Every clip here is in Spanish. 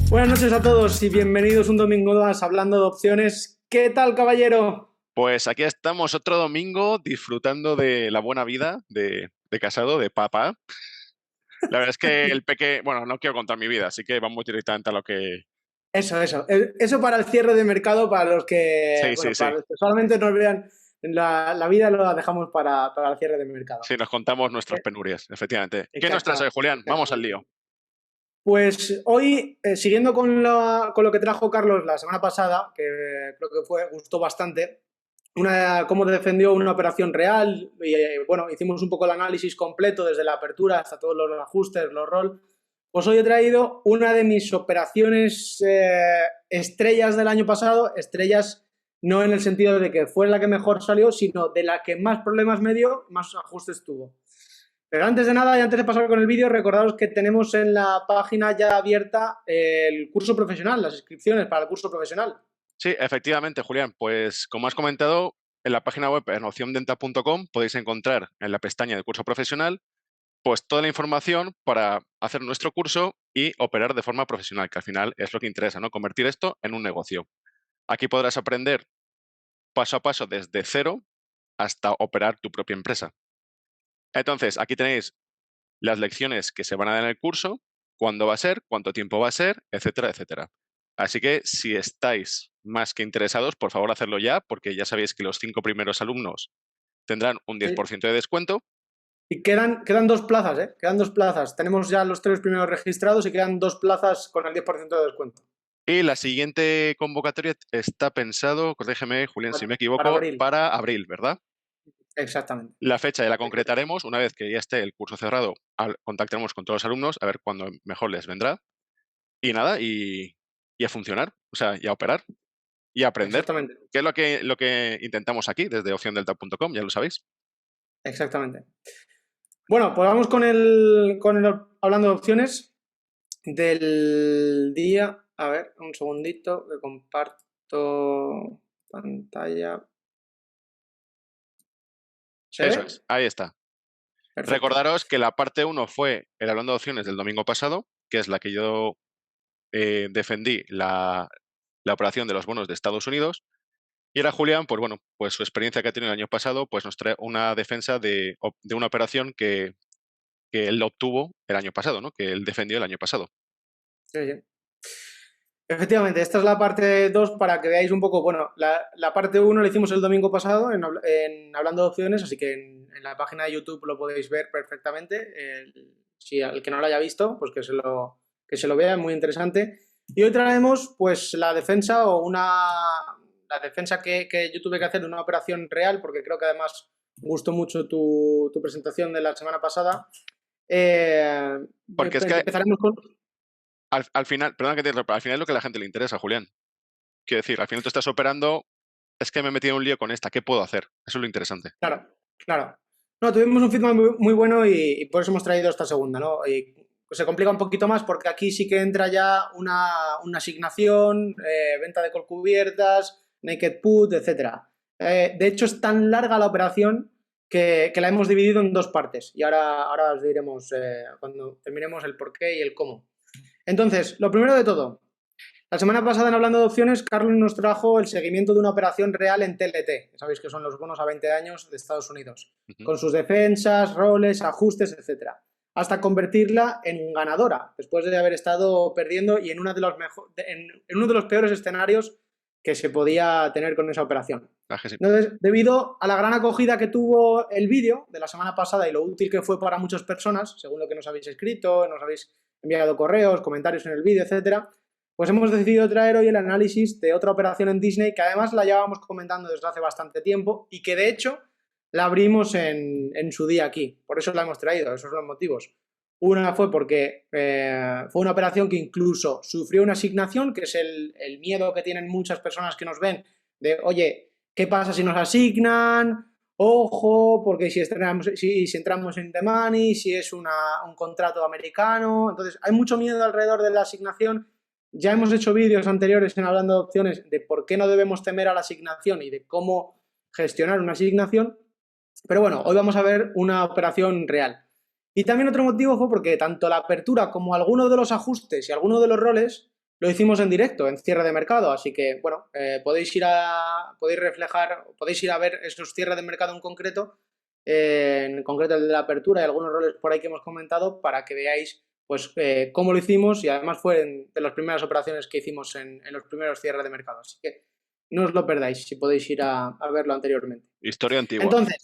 Buenas noches a todos y bienvenidos un domingo más hablando de opciones. ¿Qué tal, caballero? Pues aquí estamos otro domingo disfrutando de la buena vida de casado, de papá. La verdad es que el peque, bueno, no quiero contar mi vida, así que vamos directamente a lo que... Eso para el cierre de mercado, para los que, Sí, sí, bueno, sí. para los que solamente nos vean la vida, lo dejamos para el cierre de mercado. Sí, nos contamos nuestras Eh, penurias, efectivamente. ¿Qué nos traes hoy, Exactamente, Julián? Vamos al lío. exactamente. Pues hoy, siguiendo con lo que trajo Carlos la semana pasada, que creo que gustó bastante, cómo defendió una operación real y bueno, hicimos un poco el análisis completo desde la apertura hasta todos los ajustes, los roll. Pues hoy he traído una de mis operaciones estrellas del año pasado, estrellas no en el sentido de que fue la que mejor salió, sino de la que más problemas me dio, más ajustes tuvo. Pero antes de nada y antes de pasar con el vídeo, recordaros que tenemos en la página ya abierta el curso profesional, las inscripciones para el curso profesional. Sí, efectivamente, Julián. Pues como has comentado, en la página web en opciondental.com podéis encontrar en la pestaña de curso profesional pues toda la información para hacer nuestro curso y operar de forma profesional, que al final es lo que interesa, ¿no? Convertir esto en un negocio. Aquí podrás aprender paso a paso desde cero hasta operar tu propia empresa. Entonces, aquí tenéis las lecciones que se van a dar en el curso, cuándo va a ser, cuánto tiempo va a ser, etcétera, etcétera. Así que si estáis más que interesados, por favor, hacerlo ya, porque ya sabéis que los 5 primeros alumnos tendrán un Sí. 10% de descuento. Y quedan dos plazas, ¿eh? Quedan dos plazas. Tenemos ya los 3 primeros registrados y quedan dos plazas con el 10% de descuento. Y la siguiente convocatoria está pensado, corrígeme, Julián, si me Para equivoco, abril. para abril, ¿verdad? Exactamente. La fecha ya la concretaremos una vez que ya esté el curso cerrado. Contactaremos con todos los alumnos a ver cuándo mejor les vendrá. Y nada, y a funcionar, o sea, y a operar y a aprender, Exactamente. que es lo que intentamos aquí desde opciondelta.com, ya lo sabéis. Exactamente. Bueno, pues vamos hablando de opciones del día. A ver, un segundito, que comparto pantalla. ¿Se Eso ve? es, ahí está. Perfecto. Recordaros que la parte uno fue el hablando de opciones del domingo pasado, que es la que yo defendí la operación de los bonos de Estados Unidos. Y ahora Julián, pues bueno, pues su experiencia que ha tenido el año pasado, pues nos trae una defensa de una operación que él obtuvo el año pasado, ¿no? Que él defendió el año pasado. Sí, sí. Efectivamente, esta es la parte 2 para que veáis un poco, bueno, la parte uno la hicimos el domingo pasado en Hablando de Opciones, así que en la página de YouTube lo podéis ver perfectamente. Si el que no lo haya visto, pues que se lo vea, es muy interesante. Y hoy traemos pues la defensa la defensa que yo tuve que hacer de una operación real, porque creo que además gustó mucho tu presentación de la semana pasada. Porque es que Empezaremos con... al final, perdona que te interrumpa, al final es lo que a la gente le interesa, Julián. Quiero decir, al final tú estás operando, es que me he metido en un lío con esta, ¿qué puedo hacer? Eso es lo interesante. Claro, claro. No, tuvimos un feedback muy bueno y por eso hemos traído esta segunda, ¿no? Y se complica un poquito más porque aquí sí que entra ya una asignación, venta de call cubiertas, naked put, etcétera. De hecho, es tan larga la operación que la hemos dividido en dos partes y ahora os diremos cuando terminemos el por qué y el cómo. Entonces, lo primero de todo, la semana pasada en Hablando de Opciones, Carlos nos trajo el seguimiento de una operación real en TLT, que sabéis que son los bonos a 20 años de Estados Unidos, Ujú. con sus defensas, roles, ajustes, etcétera, hasta convertirla en ganadora, después de haber estado perdiendo y en uno de los peores escenarios que se podía tener con esa operación. Ah, que sí. Entonces, debido a la gran acogida que tuvo el vídeo de la semana pasada y lo útil que fue para muchas personas, según lo que nos habéis escrito, nos habéis enviado correos, comentarios en el vídeo, etcétera, pues hemos decidido traer hoy el análisis de otra operación en Disney que además la llevábamos comentando desde hace bastante tiempo y que de hecho la abrimos en su día aquí. Por eso la hemos traído, esos son los motivos. Una fue porque fue una operación que incluso sufrió una asignación, que es el miedo que tienen muchas personas que nos ven de, oye, ¿qué pasa si nos asignan? Ojo, porque si entramos en the money, si es un contrato americano. Entonces, hay mucho miedo alrededor de la asignación. Ya hemos hecho vídeos anteriores en Hablando de Opciones de por qué no debemos temer a la asignación y de cómo gestionar una asignación, pero bueno, hoy vamos a ver una operación real. Y también otro motivo fue porque tanto la apertura como algunos de los ajustes y algunos de los roles lo hicimos en directo, en cierre de mercado, así que, bueno, podéis ir a ver esos cierres de mercado en concreto el de la apertura y algunos roles por ahí que hemos comentado para que veáis pues cómo lo hicimos y además fue de las primeras operaciones que hicimos en los primeros cierres de mercado, así que no os lo perdáis si podéis ir a verlo anteriormente. Historia antigua. Entonces,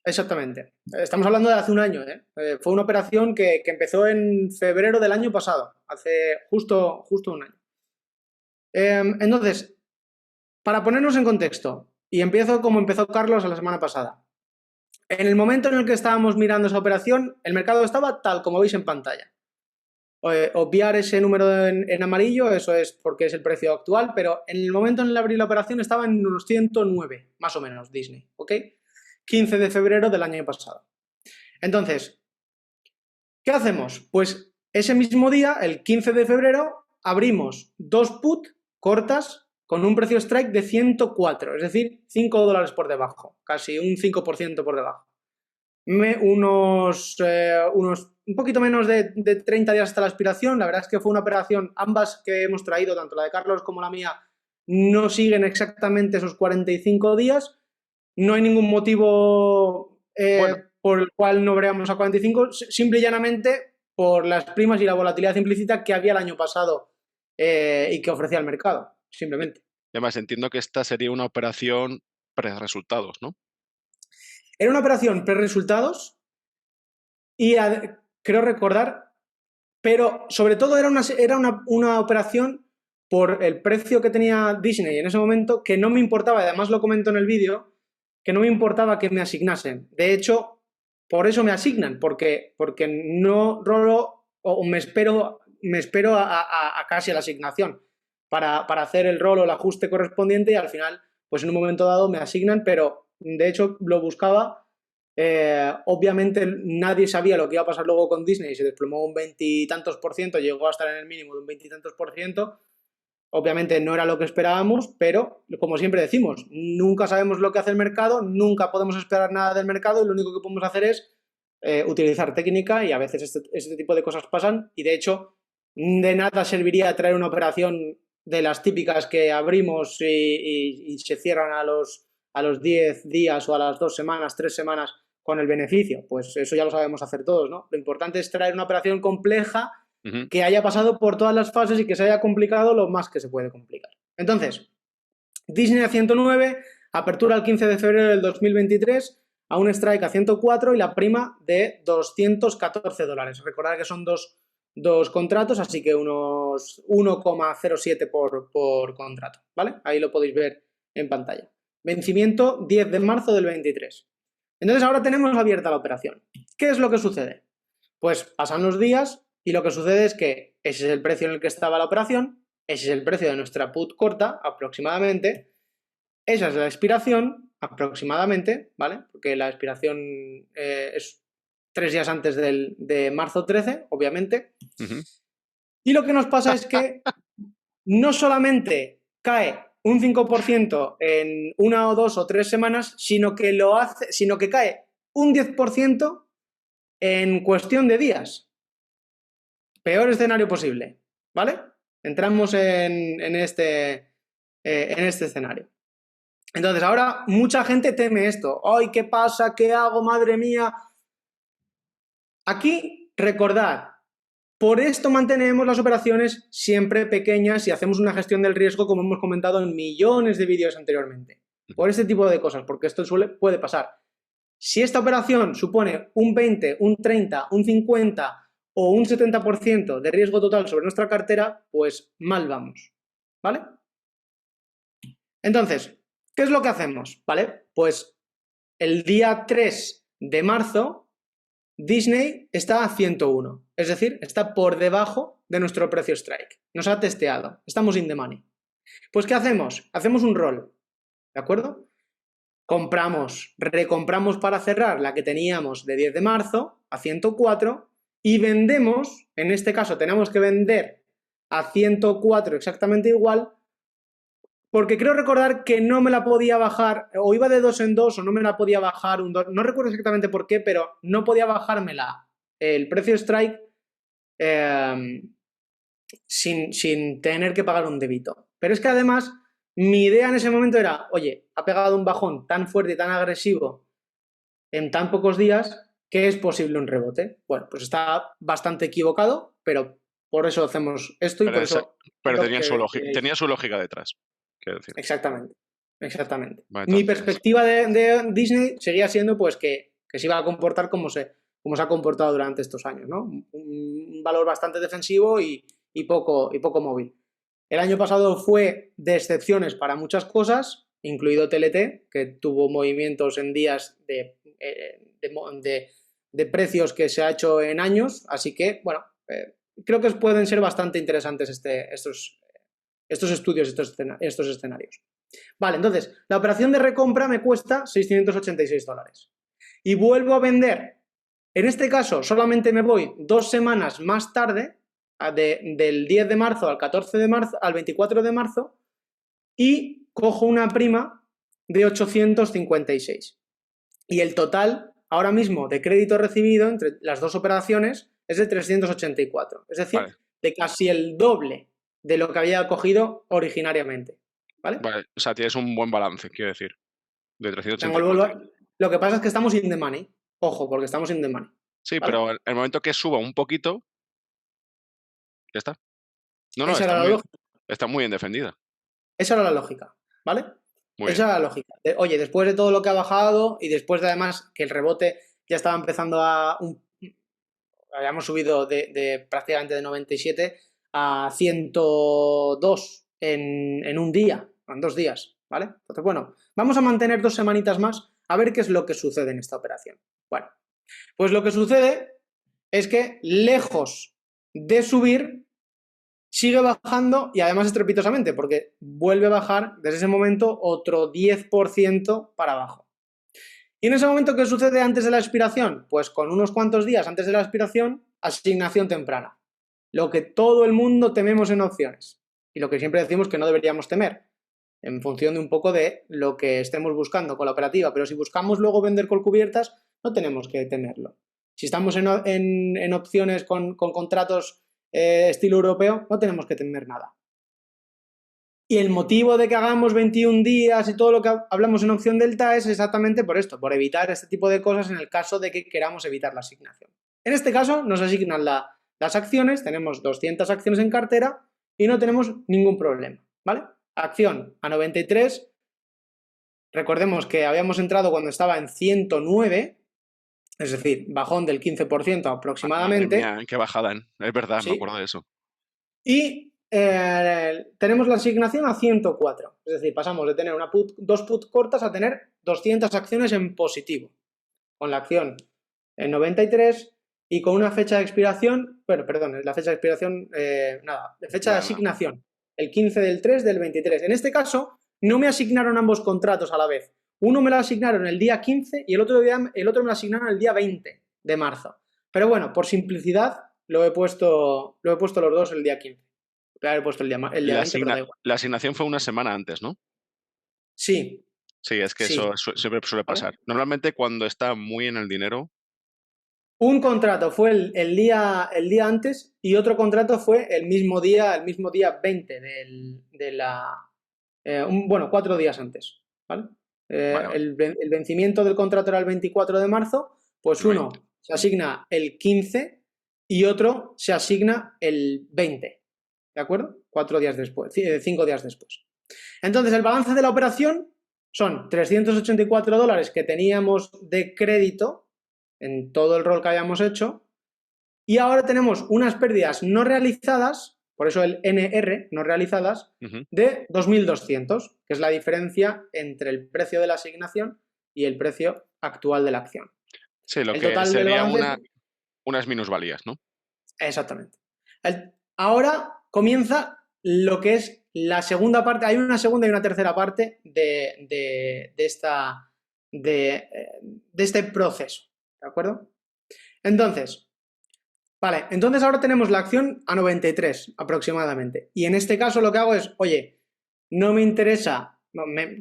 exactamente. Estamos hablando de hace un año, ¿eh? Fue una operación que empezó en febrero del año pasado, hace justo un año. Entonces, para ponernos en contexto, y empiezo como empezó Carlos la semana pasada. En el momento en el que estábamos mirando esa operación, el mercado estaba tal como veis en pantalla. Obviar ese número en amarillo, eso es porque es el precio actual, pero en el momento en el que abrí la operación estaba en unos 109, más o menos, Disney, ¿ok? 15 de febrero del año pasado. Entonces, ¿qué hacemos? Pues ese mismo día, el 15 de febrero, abrimos 2 put cortas con un precio strike de 104, es decir, $5 por debajo, casi un 5% por debajo. Un poquito menos de 30 días hasta la expiración. La verdad es que fue una operación, ambas que hemos traído, tanto la de Carlos como la mía, no siguen exactamente esos 45 días. No hay ningún motivo por el cual no veamos a 45, simple y llanamente por las primas y la volatilidad implícita que había el año pasado y que ofrecía el mercado, simplemente. Y además, entiendo que esta sería una operación pre-resultados, ¿no? Era una operación pre-resultados y creo recordar, pero sobre todo era una operación por el precio que tenía Disney en ese momento, que no me importaba, y además lo comento en el vídeo, que no me importaba que me asignasen. De hecho, por eso me asignan, porque no rolo o me espero a casi a la asignación para hacer el rol o el ajuste correspondiente y al final, pues en un momento dado me asignan, pero de hecho lo buscaba. Obviamente nadie sabía lo que iba a pasar luego con Disney, se desplomó un 20 y tantos por ciento, llegó a estar en el mínimo de un 20 y tantos por ciento. Obviamente no era lo que esperábamos, pero como siempre decimos, nunca sabemos lo que hace el mercado, nunca podemos esperar nada del mercado y lo único que podemos hacer es utilizar técnica y a veces este tipo de cosas pasan y de hecho de nada serviría traer una operación de las típicas que abrimos y se cierran a los 10 días o a las 2 semanas, 3 semanas con el beneficio. Pues eso ya lo sabemos hacer todos, ¿no? Lo importante es traer una operación compleja que haya pasado por todas las fases y que se haya complicado lo más que se puede complicar. Entonces, Disney a 109, apertura el 15 de febrero del 2023, a un strike a 104 y la prima de $214. Recordad que son dos contratos, así que unos 1,07 por contrato, ¿vale? Ahí lo podéis ver en pantalla. Vencimiento 10 de marzo del 23. Entonces ahora tenemos abierta la operación. ¿Qué es lo que sucede? Pues pasan los días y lo que sucede es que ese es el precio en el que estaba la operación, ese es el precio de nuestra put corta aproximadamente, esa es la expiración aproximadamente, ¿vale? Porque la expiración es 3 días antes de marzo 13, obviamente. Y lo que nos pasa es que no solamente cae un 5% en 1 o 2 o 3 semanas, sino que cae un 10% en cuestión de días. Peor escenario posible, ¿vale? Entramos en este escenario. Entonces, ahora mucha gente teme esto. ¡Ay, qué pasa! ¿Qué hago? ¡Madre mía! Aquí, recordad, por esto mantenemos las operaciones siempre pequeñas y hacemos una gestión del riesgo como hemos comentado en millones de vídeos anteriormente. Por este tipo de cosas, porque esto puede pasar. Si esta operación supone un 20, un 30, un 50 o un 70% de riesgo total sobre nuestra cartera, pues mal vamos, ¿vale? Entonces, ¿qué es lo que hacemos? ¿Vale? Pues el día 3 de marzo, Disney está a 101, es decir, está por debajo de nuestro precio strike. Nos ha testeado, estamos in the money. Pues ¿qué hacemos? Hacemos un roll, ¿de acuerdo? Recompramos para cerrar la que teníamos de 10 de marzo a 104 y vendemos, en este caso tenemos que vender a 104 exactamente igual, porque creo recordar que no me la podía bajar, o iba de 2 en 2 o no me la podía bajar no recuerdo exactamente por qué, pero no podía bajármela el precio strike sin tener que pagar un débito. Pero es que además mi idea en ese momento era, oye, ha pegado un bajón tan fuerte y tan agresivo en tan pocos días que es posible un rebote. Bueno, pues está bastante equivocado, pero por eso hacemos esto y Pero, por eso pero quiero tenía su lógica detrás, quiero decir. Exactamente, exactamente. Vale, Mi entonces, perspectiva de Disney seguía siendo pues que se iba a comportar como se ha comportado durante estos años, ¿no? Un valor bastante defensivo y poco móvil. El año pasado fue de excepciones para muchas cosas, incluido TLT, que tuvo movimientos en días de precios que se ha hecho en años, así que, bueno, creo que pueden ser bastante interesantes estos estudios, estos escenarios. Vale, entonces, la operación de recompra me cuesta $686. Y vuelvo a vender. En este caso, solamente me voy 2 semanas más tarde, del 10 de marzo al 14 de marzo, al 24 de marzo, y cojo una prima de 856. Y el total, ahora mismo, de crédito recibido entre las dos operaciones es de 384. Es decir, vale, de casi el doble de lo que había cogido originariamente. ¿Vale? vale. O sea, tienes un buen balance, quiero decir, de Tengo 384. lo que pasa es que estamos in the money. Ojo, porque estamos in the money. Sí, ¿Vale? pero el momento que suba un poquito, ya está. No, Esa era la lógica. está muy bien defendida. Esa era la lógica. ¿Vale? Muy Esa bien. era la lógica. Oye, después de todo lo que ha bajado y después de además que el rebote ya estaba empezando habíamos subido de prácticamente de 97 a 102 en un día, en 2 días, ¿vale? Entonces, bueno, vamos a mantener 2 semanitas más a ver qué es lo que sucede en esta operación. Bueno, pues lo que sucede es que lejos de subir, sigue bajando y además estrepitosamente, porque vuelve a bajar desde ese momento otro 10% para abajo. ¿Y en ese momento qué sucede antes de la expiración? Pues con unos cuantos días antes de la expiración, asignación temprana. Lo que todo el mundo tememos en opciones. Y lo que siempre decimos que no deberíamos temer, en función de un poco de lo que estemos buscando con la operativa. Pero si buscamos luego vender call cubiertas, no tenemos que temerlo. Si estamos en opciones con contratos estilo europeo, no tenemos que temer nada. Y el motivo de que hagamos 21 días y todo lo que hablamos en opción delta es exactamente por esto, por evitar este tipo de cosas en el caso de que queramos evitar la asignación. En este caso nos asignan las acciones, tenemos 200 acciones en cartera y no tenemos ningún problema, ¿vale? Acción a 93, recordemos que habíamos entrado cuando estaba en 109, es decir, bajón del 15% Madre aproximadamente, mía, qué bajada, es verdad, me ¿sí? acuerdo de eso. Y tenemos la asignación a 104. Es decir, pasamos de tener dos put cortas a tener 200 acciones en positivo. Con la acción en 93 y con una fecha de expiración, bueno, perdón, la fecha de expiración, fecha de asignación, el 15 del 3 del 23. En este caso, no me asignaron ambos contratos a la vez. Uno me lo asignaron el día 15 y el otro me lo asignaron el día 20 de marzo. Pero bueno, por simplicidad, lo he puesto los dos el día 15. Claro, he puesto el día 20, pero da igual. La asignación fue una semana antes, ¿no? Sí, Sí, es que sí. eso siempre suele ¿Vale? pasar. Normalmente cuando está muy en el dinero, Un contrato fue el día antes y otro contrato fue el mismo día 20 de la... bueno, 4 días antes, ¿vale? vale, vale, El vencimiento del contrato era el 24 de marzo, pues el 20. uno se asigna el 15 y otro se asigna el 20, ¿de acuerdo? 4 días después, 5 días después. Entonces, el balance de la operación son $384 que teníamos de crédito en todo el rol que habíamos hecho y ahora tenemos unas pérdidas no realizadas, por eso el NR, no realizadas, de 2.200, que es la diferencia entre el precio de la asignación y el precio actual de la acción. Sí, lo El que total del sería balance unas minusvalías, ¿no? Exactamente. Ahora comienza lo que es la segunda parte. Hay una segunda y una tercera parte de este proceso. ¿De acuerdo? Entonces, vale, entonces ahora tenemos la acción a 93 aproximadamente. Y en este caso lo que hago es, oye, no me interesa,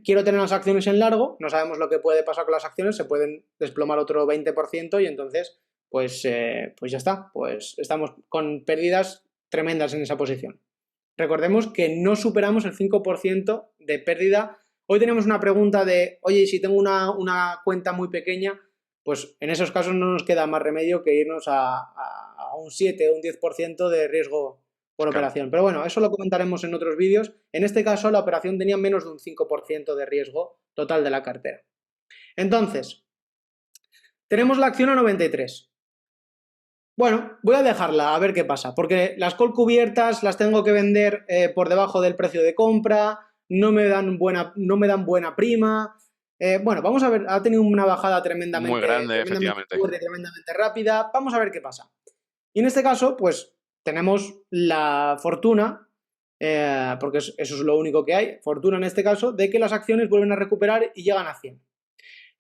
quiero tener las acciones en largo, no sabemos lo que puede pasar con las acciones, se pueden desplomar otro 20% y entonces pues ya está, pues estamos con pérdidas tremendas en esa posición. Recordemos que no superamos el 5% de pérdida. Hoy tenemos una pregunta de, oye, si tengo una cuenta muy pequeña, pues en esos casos no nos queda más remedio que irnos a un 7 o un 10% de riesgo por operación. Pero bueno, eso lo comentaremos en otros vídeos. En este caso, la operación tenía menos de un 5% de riesgo total de la cartera. Entonces, tenemos la acción a 93. Bueno, voy a dejarla a ver qué pasa, porque las call cubiertas las tengo que vender por debajo del precio de compra, no me dan buena prima. Bueno, vamos a ver, ha tenido una bajada tremendamente, muy grande, efectivamente. fuerte, tremendamente rápida. Vamos a ver qué pasa. Y en este caso, pues tenemos la fortuna, porque eso es lo único que hay, fortuna en este caso, de que las acciones vuelven a recuperar y llegan a 100.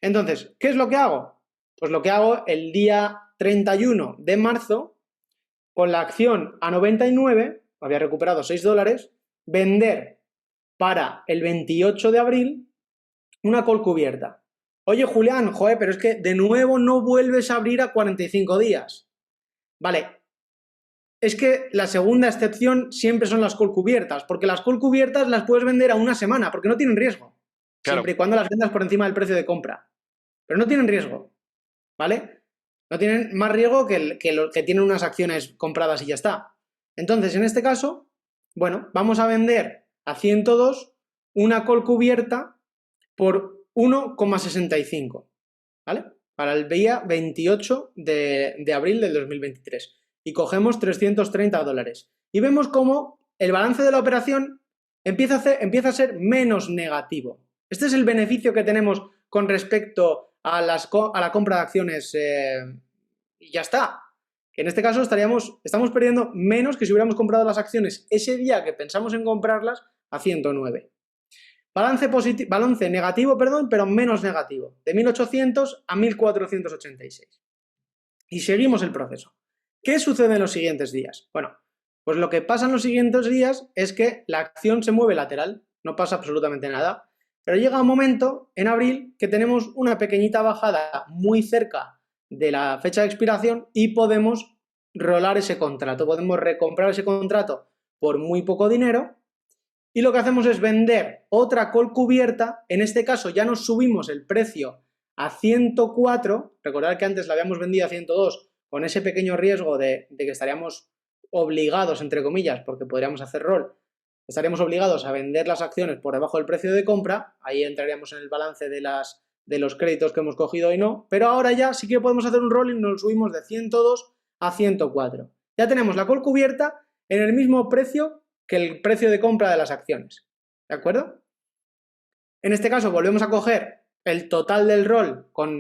Entonces, ¿qué es lo que hago? Pues lo que hago el día 31 de marzo, con la acción a 99, había recuperado $6, vender para el 28 de abril una call cubierta. Oye, Julián, joder, pero es que de nuevo no vuelves a abrir a 45 días. Vale, es que la segunda excepción siempre son las call cubiertas, porque las call cubiertas las puedes vender a una semana, porque no tienen riesgo, claro, siempre y cuando las vendas por encima del precio de compra. Pero no tienen riesgo, ¿vale? No tienen más riesgo que los que tienen unas acciones compradas y ya está. Entonces, en este caso, bueno, vamos a vender a 102 una call cubierta por 1,65, ¿vale? Para el día 28 de abril del 2023. Y cogemos $330. Y vemos cómo el balance de la operación empieza a ser menos negativo. Este es el beneficio que tenemos con respecto a la compra de acciones y ya está. En este caso estamos perdiendo menos que si hubiéramos comprado las acciones ese día que pensamos en comprarlas a 109. Balance negativo, pero menos negativo, de 1800 a 1486. Y seguimos el proceso. ¿Qué sucede en los siguientes días? Bueno, pues lo que pasa en los siguientes días es que la acción se mueve lateral, no pasa absolutamente nada. Pero llega un momento, en abril, que tenemos una pequeñita bajada muy cerca de la fecha de expiración y podemos rolar ese contrato, podemos recomprar ese contrato por muy poco dinero y lo que hacemos es vender otra call cubierta. En este caso ya nos subimos el precio a 104, recordad que antes la habíamos vendido a 102 con ese pequeño riesgo de que estaríamos obligados, entre comillas, porque podríamos hacer roll, estaríamos obligados a vender las acciones por debajo del precio de compra, ahí entraríamos en el balance de los créditos que hemos cogido y no, pero ahora ya sí que podemos hacer un roll y nos subimos de 102 a 104. Ya tenemos la call cubierta en el mismo precio que el precio de compra de las acciones, ¿de acuerdo? En este caso volvemos a coger el total del roll con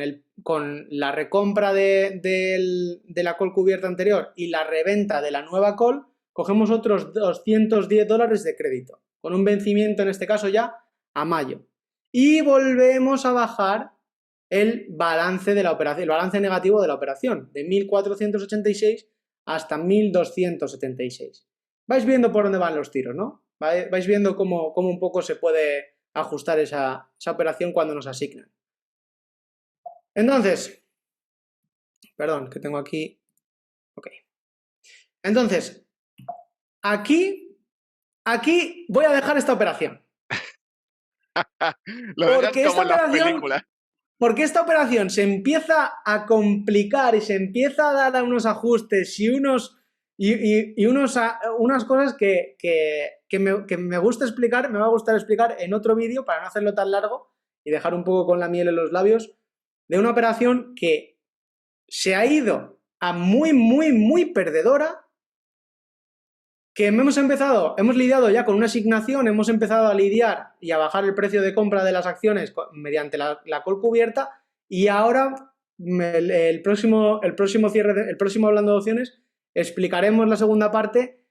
la recompra de la call cubierta anterior y la reventa de la nueva call, cogemos otros $210 de crédito, con un vencimiento en este caso ya a mayo. Y volvemos a bajar el balance de la operación, el balance negativo de la operación, de 1486 hasta 1276. Vais viendo por dónde van los tiros, ¿no? Vais viendo cómo un poco se puede ajustar esa operación cuando nos asignan. Entonces, perdón, que tengo aquí. Ok. Entonces, aquí voy a dejar esta operación. Lo dejas como en la película. Porque esta operación se empieza a complicar y se empieza a dar unos ajustes y unas cosas que me gusta explicar, me va a gustar explicar en otro vídeo para no hacerlo tan largo y dejar un poco con la miel en los labios, de una operación que se ha ido a muy, muy, muy perdedora, que hemos lidiado ya con una asignación, hemos empezado a lidiar y a bajar el precio de compra de las acciones mediante la call cubierta, y ahora el próximo hablando de opciones explicaremos la segunda parte,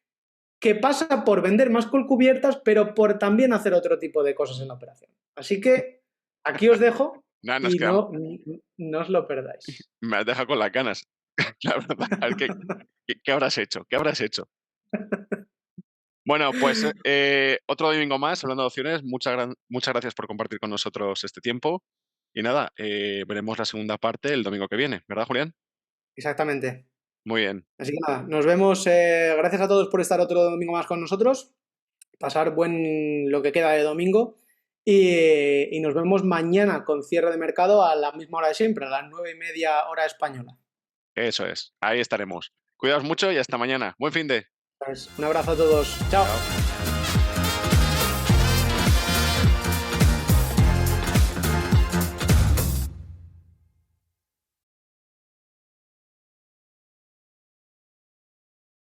que pasa por vender más call cubiertas, pero por también hacer otro tipo de cosas en la operación. Así que aquí os dejo y no os lo perdáis. Me has dejado con las ganas. La verdad, ¿qué habrás hecho? ¿Qué habrás hecho? Bueno, pues otro domingo más hablando de opciones. Muchas gracias por compartir con nosotros este tiempo. Y nada, veremos la segunda parte el domingo que viene, ¿verdad, Julián? Exactamente. Muy bien. Así que nada, nos vemos. Gracias a todos por estar otro domingo más con nosotros. Pasar lo que queda de domingo. Y nos vemos mañana con cierre de mercado a la misma hora de siempre, a las 9:30 hora española. Eso es. Ahí estaremos. Cuidaos mucho y hasta mañana. Buen fin de. Pues, un abrazo a todos. Chao. Chao.